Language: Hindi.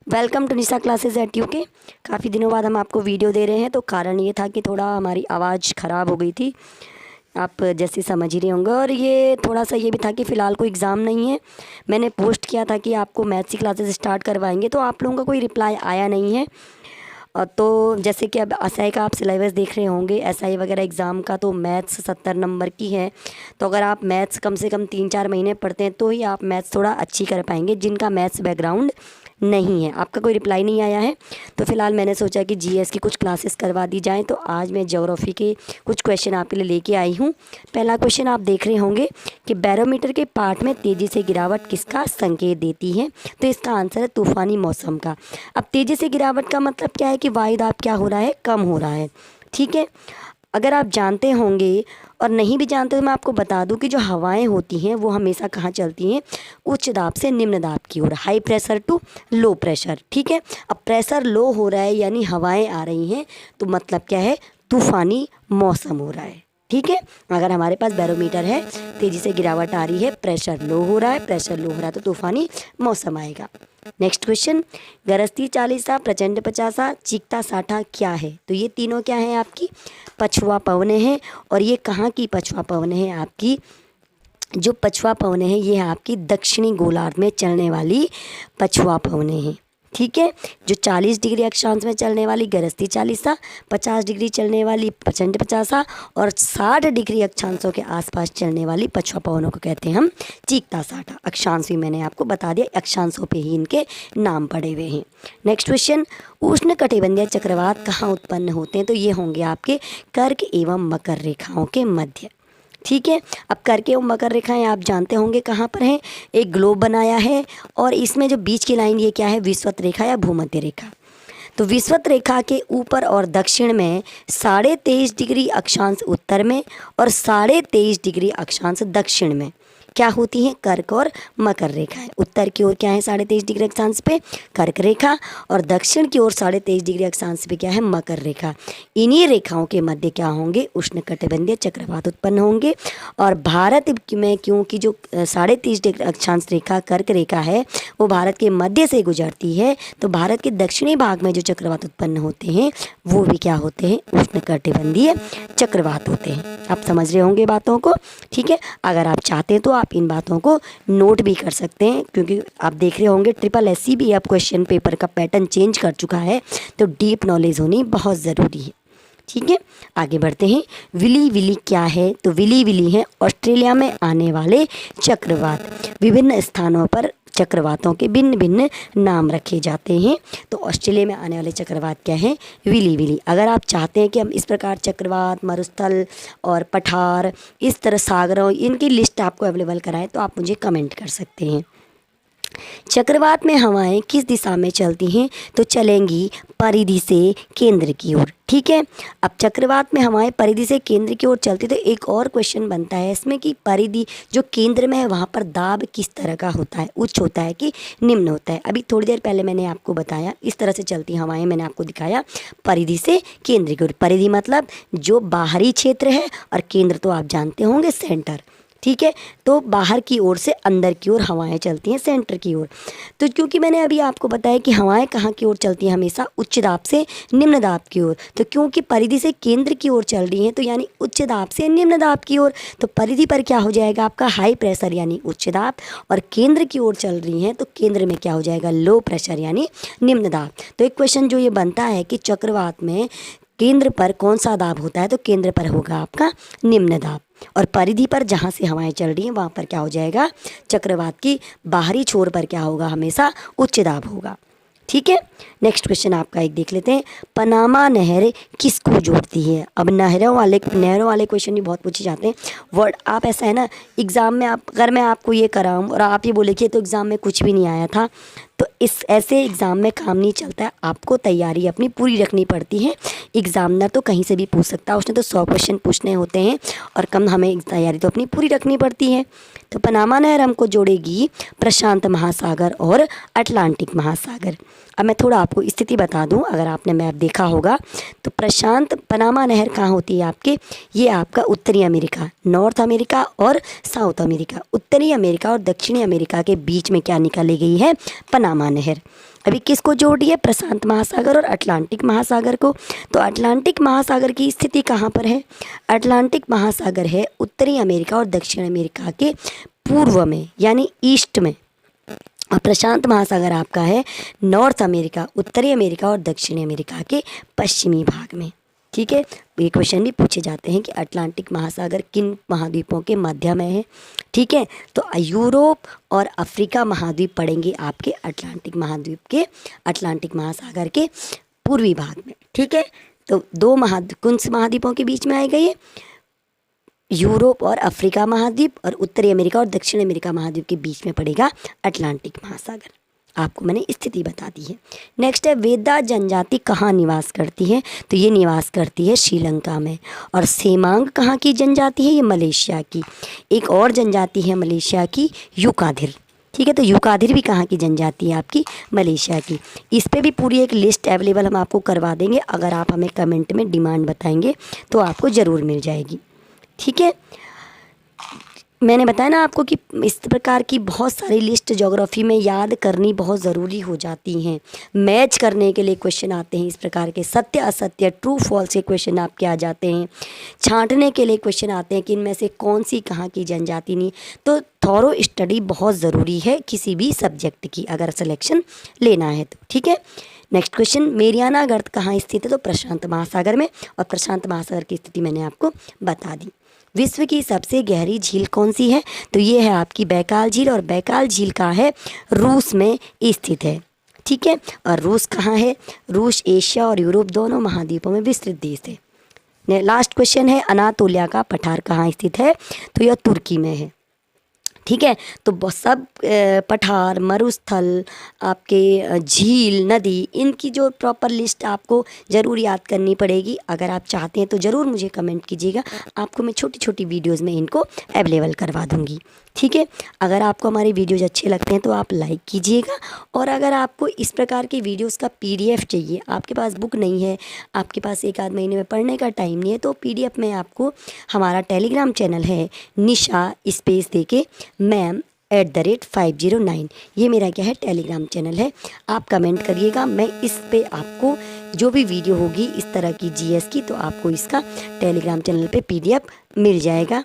Welcome to Nisha classes at UK. काफ़ी दिनों बाद हम आपको वीडियो दे रहे हैं, तो कारण ये था कि थोड़ा हमारी आवाज़ ख़राब हो गई थी, आप जैसे समझ ही रहे होंगे। और ये थोड़ा सा ये भी था कि फ़िलहाल कोई एग्ज़ाम नहीं है। मैंने पोस्ट किया था कि आपको मैथ्स की क्लासेस स्टार्ट करवाएंगे, तो आप लोगों का कोई रिप्लाई आया नहीं है। तो जैसे कि अब एसआई का आप सिलेबस देख रहे होंगे, एसआई वगैरह एग्ज़ाम का तो मैथ्स 70 नंबर की है। तो अगर आप मैथ्स कम से कम 3-4 महीने पढ़ते हैं तो ही आप मैथ्स थोड़ा अच्छी कर पाएंगे। जिनका मैथ्स बैकग्राउंड नहीं है, आपका कोई रिप्लाई नहीं आया है, तो फ़िलहाल मैंने सोचा कि जीएस की कुछ क्लासेस करवा दी जाएं। तो आज मैं ज्योग्राफी के कुछ क्वेश्चन आपके लिए लेके आई हूँ। पहला क्वेश्चन आप देख रहे होंगे कि बैरोमीटर के पाठ में तेज़ी से गिरावट किसका संकेत देती है। तो इसका आंसर है तूफ़ानी मौसम का। अब तेज़ी से गिरावट का मतलब क्या है कि वायु दाब क्या हो रहा है, कम हो रहा है। ठीक है, अगर आप जानते होंगे और नहीं भी जानते तो मैं आपको बता दूं कि जो हवाएं होती हैं वो हमेशा कहाँ चलती हैं, उच्च दाब से निम्न दाब की ओर, high pressure to low pressure. ठीक है, अब प्रेशर लो हो रहा है यानी हवाएं आ रही हैं, तो मतलब क्या है, तूफ़ानी मौसम हो रहा है। ठीक है, अगर हमारे पास बैरोमीटर है, तेज़ी से गिरावट आ रही है, प्रेशर लो हो रहा है, प्रेशर लो हो रहा है, तो तूफ़ानी मौसम आएगा। नेक्स्ट क्वेश्चन, गरजती 40, प्रचंड 50, चीखता 60 क्या है। तो ये तीनों क्या है, आपकी पछुआ पवनें हैं। और ये कहाँ की पछुआ पवनें हैं, आपकी जो पछुआ पवनें हैं ये है आपकी दक्षिणी गोलार्ध में चलने वाली पछुआ पवनें हैं। ठीक है, जो 40 डिग्री अक्षांश में चलने वाली गरजती 40, 50 डिग्री चलने वाली प्रचंड 50 और 60 डिग्री अक्षांशों के आसपास चलने वाली पछुआ पवनों को कहते हैं हम चीखता 60। अक्षांश भी मैंने आपको बता दिया, अक्षांशों पे ही इनके नाम पड़े हुए हैं। नेक्स्ट क्वेश्चन, उष्ण कटिबंधीय चक्रवात कहाँ उत्पन्न होते हैं। तो ये होंगे आपके कर्क एवं मकर रेखाओं के मध्य। ठीक है, अब कर्क एवं मकर रेखाएं आप जानते होंगे कहाँ पर हैं, एक ग्लोब बनाया है और इसमें जो बीच की लाइन ये क्या है, विषुवत रेखा या भूमध्य रेखा। तो विषुवत रेखा के ऊपर और दक्षिण में 23.5 डिग्री अक्षांश उत्तर में और 23.5 डिग्री अक्षांश दक्षिण में क्या होती हैं, कर्क और मकर रेखाएं। उत्तर की ओर क्या है 23.5 डिग्री अक्षांश पे कर्क रेखा और दक्षिण की ओर 23.5 डिग्री अक्षांश पे क्या है, मकर रेखा। इन्हीं रेखाओं के मध्य क्या होंगे, उष्णकटिबंधीय चक्रवात उत्पन्न होंगे। और भारत में क्योंकि जो 23.5 डिग्री अक्षांश रेखा कर्क रेखा है वो भारत के मध्य से गुजरती है, तो भारत के दक्षिणी भाग में जो चक्रवात उत्पन्न होते हैं वो भी क्या होते हैं, उष्णकटिबंधीय चक्रवात होते हैं। आप समझ रहे होंगे बातों को। ठीक है, अगर आप चाहते हैं तो आप इन बातों को नोट भी कर सकते हैं, क्योंकि आप देख रहे होंगे SSSC भी अब क्वेश्चन पेपर का पैटर्न चेंज कर चुका है, तो डीप नॉलेज होनी बहुत ज़रूरी है। ठीक है, आगे बढ़ते हैं। विली विली क्या है। तो विली विली है ऑस्ट्रेलिया में आने वाले चक्रवात। विभिन्न स्थानों पर चक्रवातों के भिन्न भिन्न नाम रखे जाते हैं। तो ऑस्ट्रेलिया में आने वाले चक्रवात क्या हैं, विली विली। अगर आप चाहते हैं कि हम इस प्रकार चक्रवात, मरुस्थल और पठार, इस तरह सागरों, इनकी लिस्ट आपको अवेलेबल कराएं तो आप मुझे कमेंट कर सकते हैं। चक्रवात में हवाएं किस दिशा में चलती हैं। तो चलेंगी परिधि से केंद्र की ओर। ठीक है, अब चक्रवात में हवाएं परिधि से केंद्र की ओर चलती, तो एक और क्वेश्चन बनता है इसमें कि परिधि जो केंद्र में है वहाँ पर दाब किस तरह का होता है, उच्च होता है कि निम्न होता है। अभी थोड़ी देर पहले मैंने आपको बताया, इस तरह से चलती हवाएं मैंने आपको दिखाया परिधि से केंद्र की ओर। परिधि मतलब जो बाहरी क्षेत्र है और केंद्र तो आप जानते होंगे सेंटर। ठीक है, तो बाहर की ओर से अंदर की ओर हवाएं चलती हैं सेंटर की ओर। तो क्योंकि मैंने अभी आपको बताया कि हवाएं कहाँ की ओर चलती हैं, हमेशा उच्च दाब से निम्न दाब की ओर। तो क्योंकि परिधि से केंद्र की ओर चल रही हैं तो यानी उच्च दाब से निम्न दाब की ओर, तो परिधि पर क्या हो जाएगा आपका हाई प्रेशर यानी उच्च दाब, और केंद्र की ओर चल रही हैं तो केंद्र में क्या हो जाएगा, लो प्रेशर यानी निम्न दाब। तो एक क्वेश्चन जो ये बनता है कि चक्रवात में केंद्र पर कौन सा दाब होता है, तो केंद्र पर होगा आपका निम्न दाब, और परिधि पर जहाँ से हवाएं चल रही हैं वहाँ पर क्या हो जाएगा, चक्रवात की बाहरी छोर पर क्या होगा, हमेशा उच्च दाब होगा। ठीक है, नेक्स्ट क्वेश्चन आपका एक देख लेते हैं। पनामा नहर किसको जोड़ती है। अब नहरों वाले क्वेश्चन भी बहुत पूछे जाते हैं। वर्ड आप ऐसा है ना, एग्ज़ाम में आप, अगर मैं आपको ये कराऊँ और आप ये बोले कि तो एग्ज़ाम में कुछ भी नहीं आया था, तो इस ऐसे एग्ज़ाम में काम नहीं चलता है। आपको तैयारी अपनी पूरी रखनी पड़ती है। एग्ज़ामिनर तो कहीं से भी पूछ सकता है, उसने तो 100 क्वेश्चन पूछने होते हैं और कम हमें तैयारी तो अपनी पूरी रखनी पड़ती है। तो पनामा नहर हमको जोड़ेगी प्रशांत महासागर और अटलांटिक महासागर। अब मैं थोड़ा आपको स्थिति बता दूं, अगर आपने मैप देखा होगा तो प्रशांत पनामा नहर कहाँ होती है आपके, ये आपका उत्तरी अमेरिका, नॉर्थ अमेरिका और साउथ अमेरिका, उत्तरी अमेरिका और दक्षिणी अमेरिका के बीच में क्या निकाली गई है, पनामा नहर। अभी किसको जोड़ रही है? प्रशांत महासागर और अटलांटिक महासागर को। तो अटलांटिक महासागर की स्थिति कहाँ पर है? अटलांटिक महासागर है उत्तरी अमेरिका और दक्षिण अमेरिका के पूर्व में, यानी ईस्ट में। और प्रशांत महासागर आपका है नॉर्थ अमेरिका, उत्तरी अमेरिका और दक्षिणी अमेरिका के पश्चिमी भाग में। ठीक है, ये क्वेश्चन भी पूछे जाते हैं कि अटलांटिक महासागर किन महाद्वीपों के मध्य में है। ठीक है, तो यूरोप और अफ्रीका महाद्वीप पड़ेंगे आपके अटलांटिक महाद्वीप के, अटलांटिक महासागर के पूर्वी भाग में। ठीक है, तो दो कौन से महाद्वीपों के बीच में आएगा ये? यूरोप और अफ्रीका महाद्वीप, और उत्तरी अमेरिका और दक्षिण अमेरिका महाद्वीप के बीच में पड़ेगा अटलांटिक महासागर। आपको मैंने स्थिति बता दी है। नेक्स्ट है, वेदा जनजाति कहाँ निवास करती है? तो ये निवास करती है श्रीलंका में। और सेमांग कहाँ की जनजाति है? ये मलेशिया की। एक और जनजाति है मलेशिया की, यूकाधिर। ठीक है, तो यूकाधिर भी कहाँ की जनजाति है? आपकी मलेशिया की। इस पे भी पूरी एक लिस्ट अवेलेबल हम आपको करवा देंगे, अगर आप हमें कमेंट में डिमांड बताएंगे तो आपको ज़रूर मिल जाएगी। ठीक है, मैंने बताया ना आपको कि इस प्रकार की बहुत सारी लिस्ट ज्योग्राफी में याद करनी बहुत ज़रूरी हो जाती हैं। मैच करने के लिए क्वेश्चन आते हैं इस प्रकार के, सत्य असत्य ट्रू फॉल्स के क्वेश्चन आपके आ जाते हैं। छांटने के लिए क्वेश्चन आते हैं कि इनमें से कौन सी कहाँ की जनजाति नहीं। तो थॉरो स्टडी बहुत ज़रूरी है किसी भी सब्जेक्ट की, अगर सिलेक्शन लेना है तो। ठीक है, नेक्स्ट क्वेश्चन, मेरियाना गर्त कहाँ स्थित है? तो प्रशांत महासागर में। और प्रशांत महासागर की स्थिति मैंने आपको बता दी। विश्व की सबसे गहरी झील कौन सी है? तो ये है आपकी बैकाल झील, और बैकाल झील का है रूस में स्थित है। ठीक है, और रूस कहाँ है? रूस एशिया और यूरोप दोनों महाद्वीपों में विस्तृत देश है। लास्ट क्वेश्चन है, अनातोलिया का पठार कहाँ स्थित है? तो यह तुर्की में है। ठीक है, तो सब पठार, मरुस्थल, आपके झील, नदी, इनकी जो प्रॉपर लिस्ट आपको ज़रूर याद करनी पड़ेगी। अगर आप चाहते हैं तो ज़रूर मुझे कमेंट कीजिएगा, आपको मैं छोटी छोटी वीडियोज़ में इनको अवेलेबल करवा दूँगी। ठीक है, अगर आपको हमारे वीडियोज़ अच्छे लगते हैं तो आप लाइक कीजिएगा। और अगर आपको इस प्रकार की वीडियोज़ का PDF चाहिए, आपके पास बुक नहीं है, आपके पास एक आध महीने में पढ़ने का टाइम नहीं है, तो PDF में आपको हमारा टेलीग्राम चैनल है निशा स्पेस देके मैम@509, ये मेरा क्या है टेलीग्राम चैनल है। आप कमेंट करिएगा, मैं इस पे आपको जो भी वीडियो होगी इस तरह की GS की, तो आपको इसका टेलीग्राम चैनल पे PDF मिल जाएगा।